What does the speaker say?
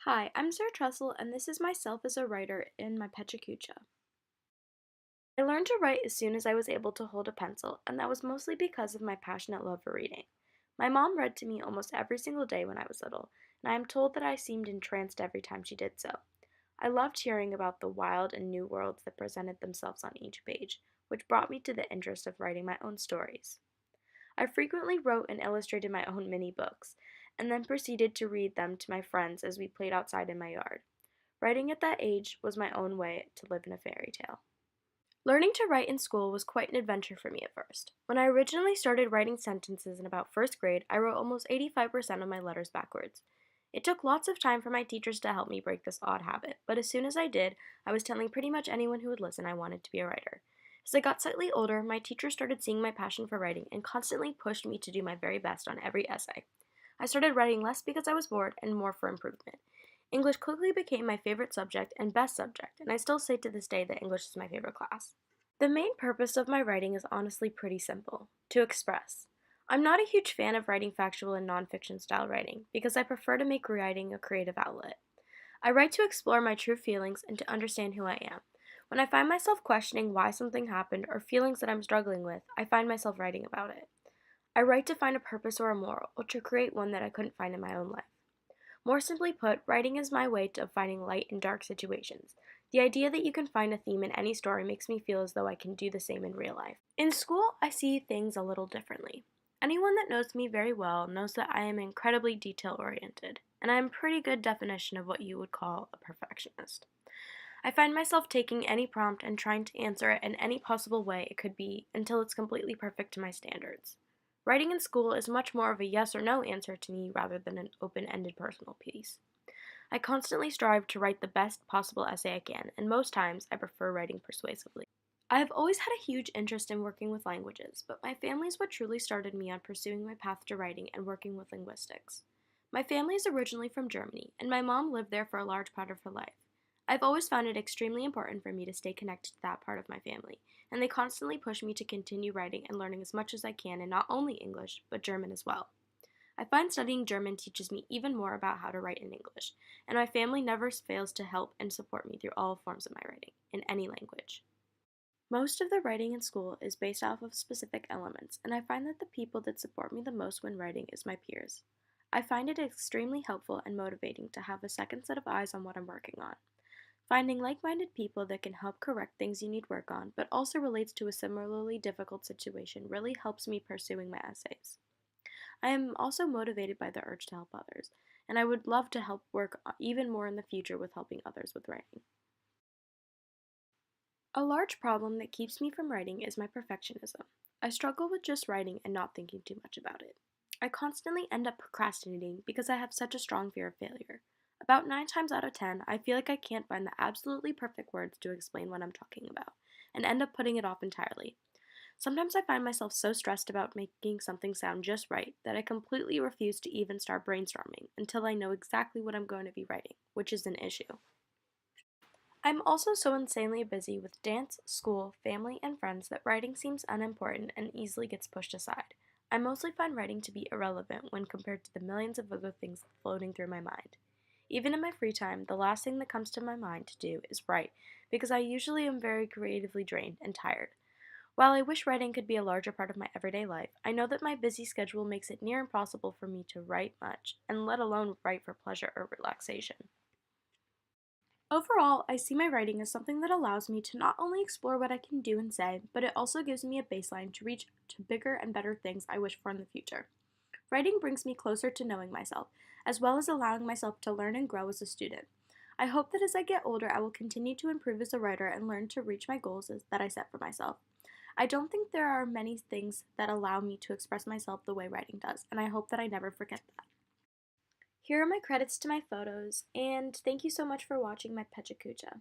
Hi, I'm Sarah Trussell, and this is myself as a writer in my Pecha Kucha. I learned to write as soon as I was able to hold a pencil, and that was mostly because of my passionate love for reading. My mom read to me almost every single day when I was little, and I am told that I seemed entranced every time she did so. I loved hearing about the wild and new worlds that presented themselves on each page, which brought me to the interest of writing my own stories. I frequently wrote and illustrated my own mini books, and then proceeded to read them to my friends as we played outside in my yard. Writing at that age was my own way to live in a fairy tale. Learning to write in school was quite an adventure for me at first. When I originally started writing sentences in about first grade, I wrote almost 85% of my letters backwards. It took lots of time for my teachers to help me break this odd habit, but as soon as I did, I was telling pretty much anyone who would listen I wanted to be a writer. As I got slightly older, my teachers started seeing my passion for writing and constantly pushed me to do my very best on every essay. I started writing less because I was bored and more for improvement. English quickly became my favorite subject and best subject, and I still say to this day that English is my favorite class. The main purpose of my writing is honestly pretty simple: to express. I'm not a huge fan of writing factual and nonfiction style writing because I prefer to make writing a creative outlet. I write to explore my true feelings and to understand who I am. When I find myself questioning why something happened or feelings that I'm struggling with, I find myself writing about it. I write to find a purpose or a moral, or to create one that I couldn't find in my own life. More simply put, writing is my way of finding light in dark situations. The idea that you can find a theme in any story makes me feel as though I can do the same in real life. In school, I see things a little differently. Anyone that knows me very well knows that I am incredibly detail oriented, and I am a pretty good definition of what you would call a perfectionist. I find myself taking any prompt and trying to answer it in any possible way it could be until it's completely perfect to my standards. Writing in school is much more of a yes or no answer to me rather than an open ended personal piece. I constantly strive to write the best possible essay I can, and most times I prefer writing persuasively. I have always had a huge interest in working with languages, but my family is what truly started me on pursuing my path to writing and working with linguistics. My family is originally from Germany, and my mom lived there for a large part of her life. I've always found it extremely important for me to stay connected to that part of my family, and they constantly push me to continue writing and learning as much as I can in not only English, but German as well. I find studying German teaches me even more about how to write in English, and my family never fails to help and support me through all forms of my writing, in any language. Most of the writing in school is based off of specific elements, and I find that the people that support me the most when writing is my peers. I find it extremely helpful and motivating to have a second set of eyes on what I'm working on. Finding like minded people that can help correct things you need work on, but also relates to a similarly difficult situation, really helps me pursuing my essays. I am also motivated by the urge to help others, and I would love to help work even more in the future with helping others with writing. A large problem that keeps me from writing is my perfectionism. I struggle with just writing and not thinking too much about it. I constantly end up procrastinating because I have such a strong fear of failure. About 9 times out of 10, I feel like I can't find the absolutely perfect words to explain what I'm talking about, and end up putting it off entirely. Sometimes I find myself so stressed about making something sound just right that I completely refuse to even start brainstorming until I know exactly what I'm going to be writing, which is an issue. I'm also so insanely busy with dance, school, family, and friends that writing seems unimportant and easily gets pushed aside. I mostly find writing to be irrelevant when compared to the millions of other things floating through my mind. Even in my free time, the last thing that comes to my mind to do is write, because I usually am very creatively drained and tired. While I wish writing could be a larger part of my everyday life, I know that my busy schedule makes it near impossible for me to write much, and let alone write for pleasure or relaxation. Overall, I see my writing as something that allows me to not only explore what I can do and say, but it also gives me a baseline to reach to bigger and better things I wish for in the future. Writing brings me closer to knowing myself, as well as allowing myself to learn and grow as a student. I hope that as I get older, I will continue to improve as a writer and learn to reach my goals that I set for myself. I don't think there are many things that allow me to express myself the way writing does, and I hope that I never forget that. Here are my credits to my photos, and thank you so much for watching my Pecha Kucha.